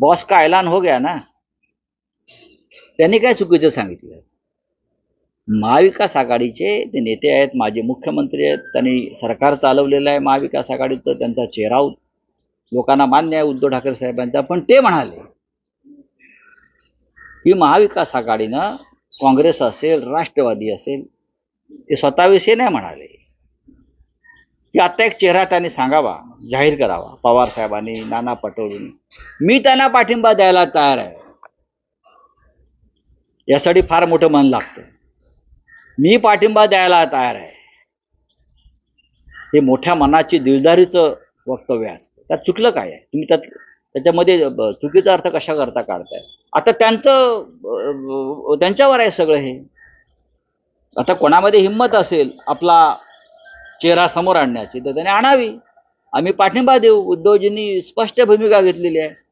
Boss का ऐलान हो गया ना. त्यांनी काय चुकीचं सांगितलं. महाविकास आघाडीचे ते नेते आहेत, माजी मुख्यमंत्री आहेत, त्यांनी सरकार चालवलेलं आहे महाविकास आघाडीचं, त्यांचा चेहरा लोकांना मान्य आहे उद्धव ठाकरे साहेबांचा. पण ते म्हणाले की महाविकास आघाडीनं काँग्रेस असेल, राष्ट्रवादी असेल, ते स्वतःविषयी नाही म्हणाले की आता एक चेहरा त्यांनी सांगावा, जाहीर करावा, पवार साहेबांनी, नाना पटोलेंनी. मी त्यांना पाठिंबा द्यायला तयार आहे. यासाठी फार मोठं मन लागतं. मी पाठिंबा द्यायला तयार आहे. हे मोठ्या मनाची दिलदारीचं वक्तव्य असतं. त्यात चुकलं काय आहे? तुम्ही त्याच्यामध्ये चुकीचा अर्थ कशा करता काढताय? आता त्यांच्यावर आहे सगळं हे. आता कोणामध्ये हिंमत असेल आपला चेहरा समोर आणण्याची तर त्याने आणावी. आम्ही पाठिंबा देऊ. उद्धवजींनी स्पष्ट भूमिका घेतलेली आहे.